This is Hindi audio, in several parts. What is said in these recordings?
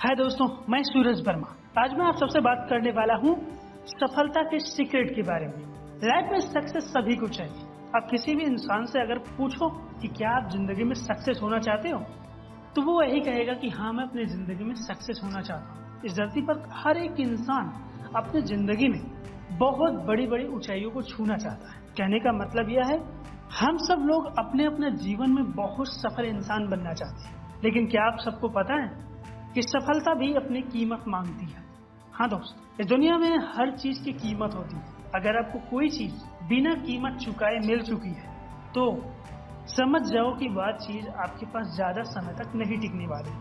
हाय दोस्तों, मैं सूरज वर्मा। आज मैं आप सबसे बात करने वाला हूँ सफलता के सीक्रेट के बारे में। लाइफ में सक्सेस सभी को चाहिए। आप किसी भी इंसान से अगर पूछो कि क्या आप जिंदगी में सक्सेस होना चाहते हो, तो वो यही कहेगा कि हाँ, मैं अपनी जिंदगी में सक्सेस होना चाहता हूँ। इस धरती पर हर एक इंसान अपनी जिंदगी में बहुत बड़ी बड़ी ऊंचाइयों को छूना चाहता है। कहने का मतलब यह है, हम सब लोग अपने अपने जीवन में बहुत सफल इंसान बनना चाहते हैं। लेकिन क्या आप सबको पता है कि सफलता भी अपनी कीमत मांगती है। हाँ दोस्त, इस दुनिया में हर चीज की कीमत होती है। अगर आपको कोई चीज बिना कीमत चुकाए मिल चुकी है, तो समझ जाओ कि वह चीज आपके पास ज्यादा समय तक नहीं टिकने वाली,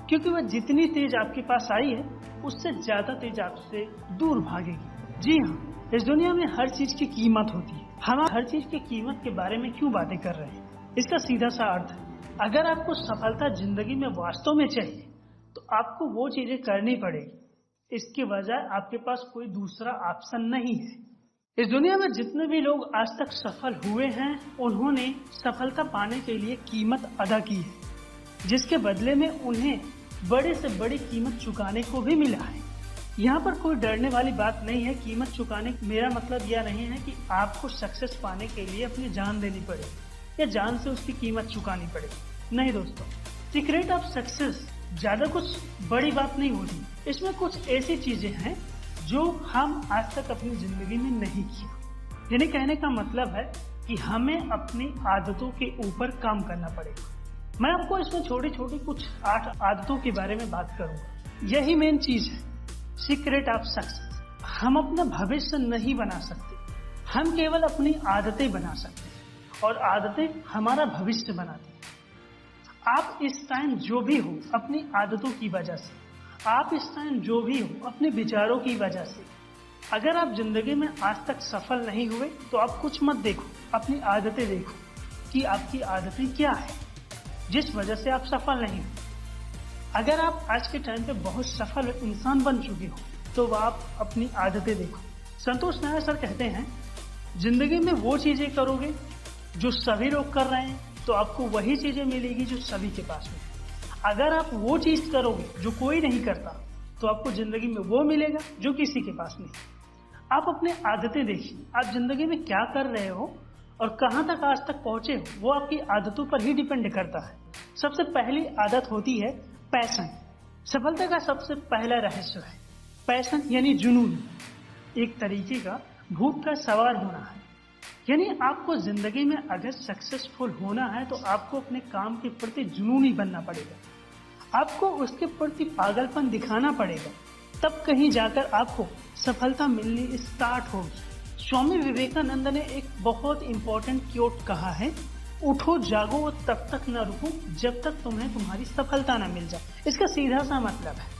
क्योंकि वह जितनी तेज आपके पास आई है, उससे ज्यादा तेज आपसे दूर भागेगी। जी हाँ, इस दुनिया में हर चीज की कीमत होती है। हम हर चीज की कीमत के बारे में क्यों बातें कर रहे हैं? इसका सीधा सा अर्थ है, अगर आपको सफलता जिंदगी में वास्तव में चाहिए, तो आपको वो चीजें करनी पड़ेगी। इसके बजाय आपके पास कोई दूसरा ऑप्शन नहीं है। इस दुनिया में जितने भी लोग आज तक सफल हुए हैं, उन्होंने सफलता पाने के लिए कीमत अदा की है, जिसके बदले में उन्हें बड़े से बड़ी कीमत चुकाने को भी मिला है। यहाँ पर कोई डरने वाली बात नहीं है। कीमत चुकाने मेरा मतलब यह नहीं है कि आपको सक्सेस पाने के लिए अपनी जान देनी पड़े या जान से उसकी कीमत चुकानी पड़े। नहीं दोस्तों, सीक्रेट ऑफ सक्सेस ज्यादा कुछ बड़ी बात नहीं होती। इसमें कुछ ऐसी चीजें हैं जो हम आज तक अपनी जिंदगी में नहीं किया। यानी कहने का मतलब है कि हमें अपनी आदतों के ऊपर काम करना पड़ेगा। मैं आपको इसमें छोटी छोटी कुछ 8 आदतों के बारे में बात करूंगा। यही मेन चीज है, सीक्रेट ऑफ सक्सेस। हम अपना भविष्य नहीं बना सकते, हम केवल अपनी आदतें बना सकते हैं, और आदतें हमारा भविष्य बनाती हैं। आप इस टाइम जो भी हो अपनी आदतों की वजह से, आप इस टाइम जो भी हो अपने विचारों की वजह से। अगर आप जिंदगी में आज तक सफल नहीं हुए, तो आप कुछ मत देखो, अपनी आदतें देखो कि आपकी आदतें क्या है जिस वजह से आप सफल नहीं हो। अगर आप आज के टाइम पे बहुत सफल इंसान बन चुके हो, तो आप अपनी आदतें देखो। संतोष नायर सर कहते हैं, जिंदगी में वो चीजें करोगे जो सभी लोग कर रहे हैं, तो आपको वही चीजें मिलेगी जो सभी के पास में। अगर आप वो चीज करोगे जो कोई नहीं करता, तो आपको जिंदगी में वो मिलेगा जो किसी के पास नहीं। आप अपने आदतें देखिए, आप जिंदगी में क्या कर रहे हो और कहां तक आज तक पहुंचे हो, वो आपकी आदतों पर ही डिपेंड करता है। सबसे पहली आदत होती है पैशन। सफलता का सबसे पहला रहस्य है पैशन, यानी जुनून। एक तरीके का भूत का सवार होना है। यानी आपको जिंदगी में अगर सक्सेसफुल होना है, तो आपको अपने काम के प्रति जुनूनी बनना पड़ेगा। आपको उसके प्रति पागलपन दिखाना पड़ेगा, तब कहीं जाकर आपको सफलता मिलनी स्टार्ट होगी। स्वामी विवेकानंद ने एक बहुत इंपॉर्टेंट क्योट कहा है, उठो जागो तब तक न रुको जब तक तुम्हें तुम्हारी सफलता न मिल जाए। इसका सीधा सा मतलब है,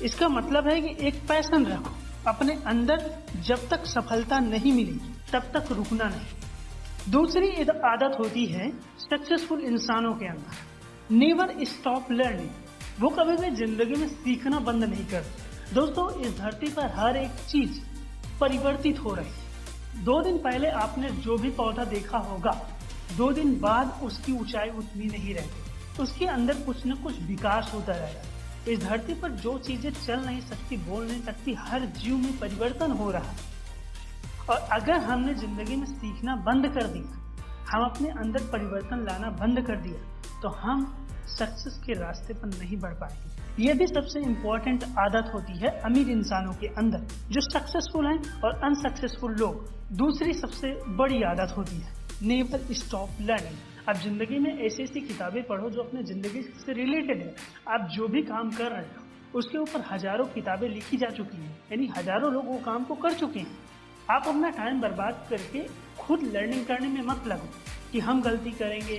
इसका मतलब है कि एक पैशन रखो अपने अंदर, जब तक सफलता नहीं मिलेगी तब तक रुकना नहीं। दूसरी आदत होती है सक्सेसफुल इंसानों के अंदर, नेवर स्टॉप लर्निंग। वो कभी भी जिंदगी में सीखना बंद नहीं करते। दोस्तों, इस धरती पर हर एक चीज परिवर्तित हो रही है। 2 दिन पहले आपने जो भी पौधा देखा होगा, 2 दिन बाद उसकी ऊंचाई उतनी नहीं रहती, उसके अंदर कुछ न कुछ विकास होता रहेगा। इस धरती पर जो चीजें चल नहीं सकती, बोल नहीं सकती, हर जीव में परिवर्तन हो रहा है। और अगर हमने जिंदगी में सीखना बंद कर दिया, हम अपने अंदर परिवर्तन लाना बंद कर दिया, तो हम सक्सेस के रास्ते पर नहीं बढ़ पाएंगे। यह भी सबसे इंपॉर्टेंट आदत होती है अमीर इंसानों के अंदर, जो सक्सेसफुल हैं और अनसक्सेसफुल लोग। दूसरी सबसे बड़ी आदत होती है नेवर स्टॉप लर्निंग। आप जिंदगी में ऐसी ऐसी किताबें पढ़ो जो अपने जिंदगी से रिलेटेड है। आप जो भी काम कर रहे हो, उसके ऊपर हजारों किताबें लिखी जा चुकी हैं, यानी हजारों लोग वो काम को कर चुके हैं। आप अपना टाइम बर्बाद करके खुद लर्निंग करने में मत लगो कि हम गलती करेंगे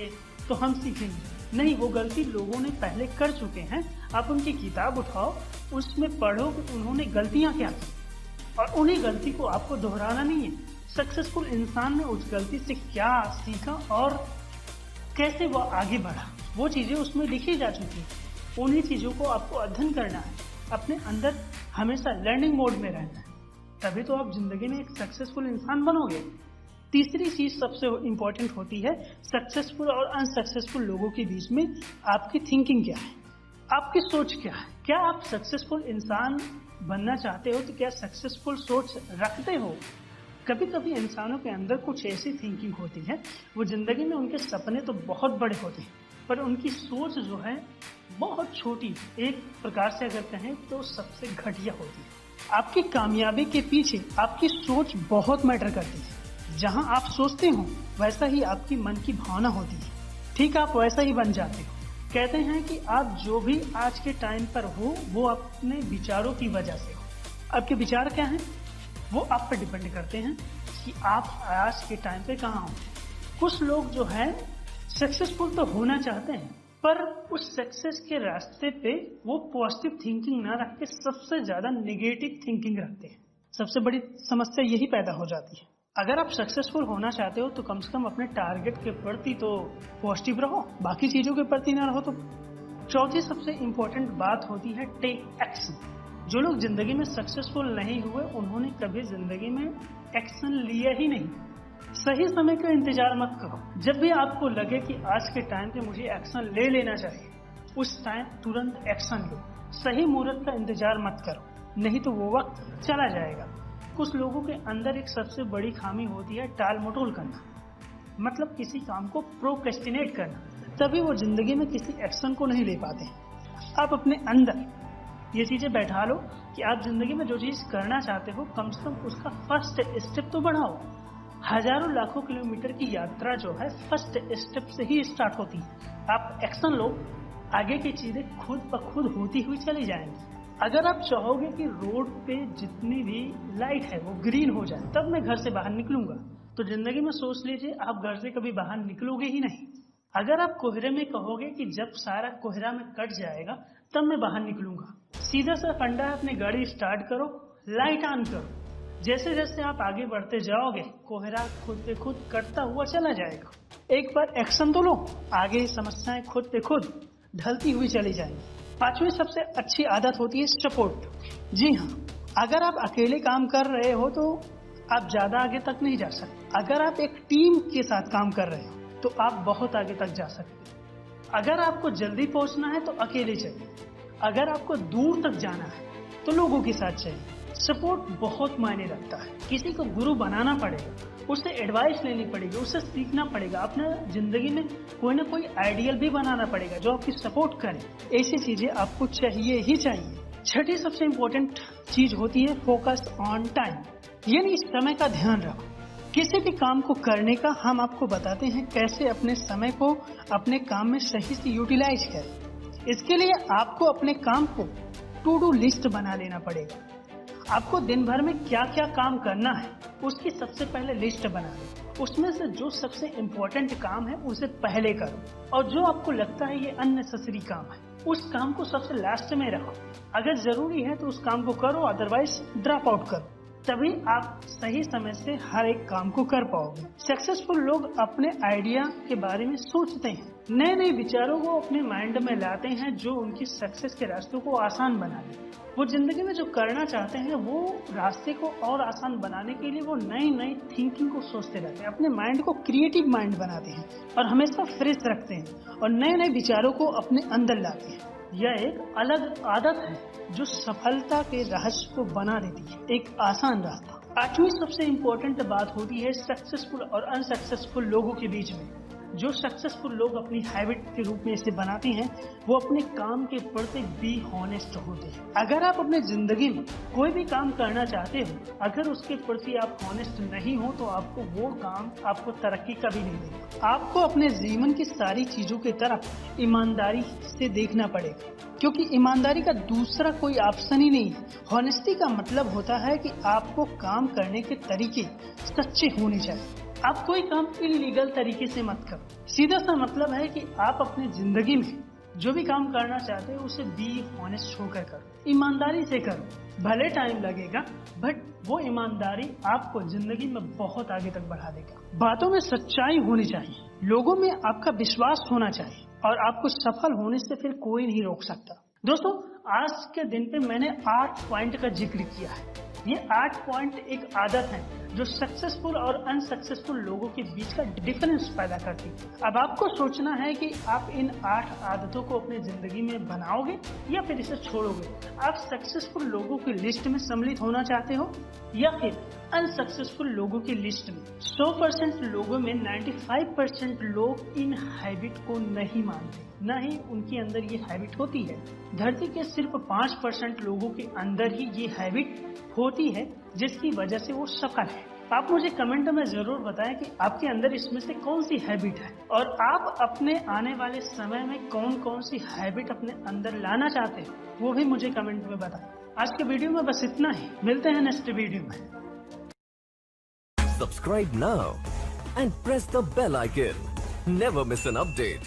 तो हम सीखेंगे। नहीं, वो गलती लोगों ने पहले कर चुके हैं। आप उनकी किताब उठाओ, उसमें पढ़ो कि उन्होंने गलतियां क्या की, और उन्हीं गलती को आपको दोहराना नहीं है। सक्सेसफुल इंसान ने उस गलती से क्या सीखा और कैसे वो आगे बढ़ा, वो चीजें उसमें लिखी जा चुकी हैं। उन्हीं चीजों को आपको अध्ययन करना है, अपने अंदर हमेशा लर्निंग मोड में रहना है, तभी तो आप जिंदगी में एक सक्सेसफुल इंसान बनोगे। तीसरी चीज सबसे इम्पोर्टेंट होती है सक्सेसफुल और अनसक्सेसफुल लोगों के बीच में आपकी थिंकिंग क्या है। आपकी सोच क्या है? क्या आप सक्सेसफुल इंसान बनना चाहते हो? तो क्या सक्सेसफुल सोच रखते हो? कभी कभी इंसानों के अंदर कुछ ऐसी थिंकिंग होती है, वो जिंदगी में उनके सपने तो बहुत बड़े होते हैं, पर उनकी सोच जो है बहुत छोटी, एक प्रकार से अगर कहें तो सबसे घटिया होती है। आपकी कामयाबी के पीछे आपकी सोच बहुत मैटर करती है। जहां आप सोचते हो वैसा ही आपकी मन की भावना होती है, ठीक आप वैसा ही बन जाते हो। कहते हैं कि आप जो भी आज के टाइम पर हो वो अपने विचारों की वजह से हो। आपके विचार क्या हैं? वो आप पर डिपेंड करते हैं कि आप आज के टाइम पे कहाँ हो। कुछ लोग जो है सक्सेसफुल तो होना चाहते हैं, पर उस सक्सेस के रास्ते पे वो पॉजिटिव थिंकिंग ना रख के सबसे ज्यादा नेगेटिव थिंकिंग रखते हैं। सबसे बड़ी समस्या यही पैदा हो जाती है। अगर आप सक्सेसफुल होना चाहते हो तो कम से कम अपने टारगेट के प्रति तो पॉजिटिव रहो, बाकी चीजों के प्रति ना रहो। तो चौथी सबसे इंपॉर्टेंट बात होती है टेक एक्शन। जो लोग जिंदगी में सक्सेसफुल नहीं हुए उन्होंने कभी जिंदगी में एक्शन लिया ही नहीं। सही समय का इंतजार मत करो। जब भी आपको लगे कि आज के टाइम पे मुझे एक्शन ले लेना चाहिए, उस टाइम तुरंत एक्शन लो। सही मुहूर्त का इंतजार मत करो, नहीं तो वो वक्त चला जाएगा। कुछ लोगों के अंदर एक सबसे बड़ी खामी होती है टाल मटोल करना, मतलब किसी काम को प्रोक्रेस्टिनेट करना। तभी वो जिंदगी में किसी एक्शन को नहीं ले पाते। आप अपने अंदर ये चीजें बैठा लो कि आप जिंदगी में जो चीज करना चाहते हो कम से कम उसका फर्स्ट स्टेप तो बढ़ाओ। हजारों लाखों किलोमीटर की यात्रा जो है फर्स्ट स्टेप से ही स्टार्ट होती है। आप एक्शन लो, आगे की चीजें खुद ब खुद होती हुई चली जाएंगी। अगर आप चाहोगे कि रोड पे जितनी भी लाइट है वो ग्रीन हो जाए तब मैं घर से बाहर निकलूंगा, तो जिंदगी में सोच लीजिए आप घर से कभी बाहर निकलोगे ही नहीं। अगर आप कोहरे में कहोगे कि जब सारा कोहरा में कट जाएगा तब मैं बाहर निकलूंगा, सीधा सा फंडा है, अपनी गाड़ी स्टार्ट करो, लाइट ऑन करो। जैसे जैसे आप आगे बढ़ते जाओगे कोहरा खुद पे खुद कटता हुआ चला जाएगा। एक बार एक्शन तो लो, आगे समस्याएं खुद पे खुद ढलती हुई चली जाएंगी। पांचवी सबसे अच्छी आदत होती है सपोर्ट। जी हाँ, अगर आप अकेले काम कर रहे हो तो आप ज्यादा आगे तक नहीं जा सकते। अगर आप एक टीम के साथ काम कर रहे हो तो आप बहुत आगे तक जा सकते हैं। अगर आपको जल्दी पहुंचना है तो अकेले चलिए, अगर आपको दूर तक जाना है तो लोगों के साथ चलिए। सपोर्ट बहुत मायने रखता है। किसी को गुरु बनाना पड़ेगा, उससे एडवाइस लेनी पड़ेगी, उससे सीखना पड़ेगा, अपना जिंदगी में कोई ना कोई आइडियल भी बनाना पड़ेगा जो आपकी सपोर्ट करे। ऐसी चीजें आपको चाहिए ही चाहिए। छठी सबसे इम्पोर्टेंट चीज होती है फोकस ऑन टाइम, यानी समय का ध्यान रखो। किसी भी काम को करने का हम आपको बताते हैं कैसे अपने समय को अपने काम में सही से यूटिलाइज करें। इसके लिए आपको अपने काम को टू डू लिस्ट बना लेना पड़ेगा। आपको दिन भर में क्या क्या काम करना है उसकी सबसे पहले लिस्ट बना लो। उसमें से जो सबसे इम्पोर्टेंट काम है उसे पहले करो, और जो आपको लगता है ये अननेसेसरी काम है उस काम को सबसे लास्ट में रखो। अगर जरूरी है तो उस काम को करो, अदरवाइज ड्रॉप आउट करो। तभी आप सही समय से हर एक काम को कर पाओगे। सक्सेसफुल लोग अपने आइडिया के बारे में सोचते हैं, नए नए विचारों को अपने माइंड में लाते हैं जो उनकी सक्सेस के रास्तों को आसान बना दे। वो जिंदगी में जो करना चाहते हैं वो रास्ते को और आसान बनाने के लिए वो नई नई थिंकिंग को सोचते रहते हैं, अपने माइंड को क्रिएटिव माइंड बनाते हैं और हमेशा फ्रेश रखते हैं और नए नए विचारों को अपने अंदर लाते हैं। यह एक अलग आदत है जो सफलता के रहस्य को बना देती है, एक आसान रास्ता। आठवीं सबसे इम्पोर्टेंट बात होती है सक्सेसफुल और अनसक्सेसफुल लोगों के बीच में। जो सक्सेसफुल लोग अपनी हैबिट के रूप में इसे बनाते हैं वो अपने काम के प्रति बी हॉनेस्ट होते हैं। अगर आप अपने जिंदगी में कोई भी काम करना चाहते हो, अगर उसके प्रति आप हॉनेस्ट नहीं हो तो आपको वो काम आपको तरक्की कभी नहीं देगा। आपको अपने जीवन की सारी चीजों की तरफ ईमानदारी से देखना पड़ेगा, क्योंकि ईमानदारी का दूसरा कोई ऑप्शन ही नहीं है। हॉनेस्टी का मतलब होता है कि आपको काम करने के तरीके सच्चे होने चाहिए। आप कोई काम इलीगल तरीके से मत करो। सीधा सा मतलब है कि आप अपनी जिंदगी में जो भी काम करना चाहते हो उसे बी हॉनेस्ट होकर करो, ईमानदारी से करो। भले टाइम लगेगा बट वो ईमानदारी आपको जिंदगी में बहुत आगे तक बढ़ा देगा। बातों में सच्चाई होनी चाहिए, लोगों में आपका विश्वास होना चाहिए और आपको सफल होने से फिर कोई नहीं रोक सकता। दोस्तों, आज के दिन पे मैंने 8 पॉइंट का जिक्र किया है। ये 8 पॉइंट एक आदत है जो सक्सेसफुल और अनसक्सेसफुल लोगों के बीच का डिफरेंस पैदा करती है। अब आपको सोचना है कि आप इन 8 आदतों को अपनी जिंदगी में बनाओगे या फिर इसे छोड़ोगे। आप सक्सेसफुल लोगों की लिस्ट में सम्मिलित होना चाहते हो या फिर अनसक्सेसफुल लोगों की लिस्ट में। 100% लोगों में 95% लोग इन हैबिट को नहीं मानते, न ही उनके अंदर ये हैबिट होती है। धरती के सिर्फ 5% लोगों के अंदर ही ये हैबिट होती है, जिसकी वजह से वो सफल है। आप मुझे कमेंट में जरूर बताएं कि आपके अंदर इसमें से कौन सी हैबिट है और आप अपने आने वाले समय में कौन कौन सी हैबिट अपने अंदर लाना चाहते हैं, वो भी मुझे कमेंट में बताएं। आज के वीडियो में बस इतना ही, मिलते हैं नेक्स्ट वीडियो में। Subscribe now and press the bell icon. Never miss an update.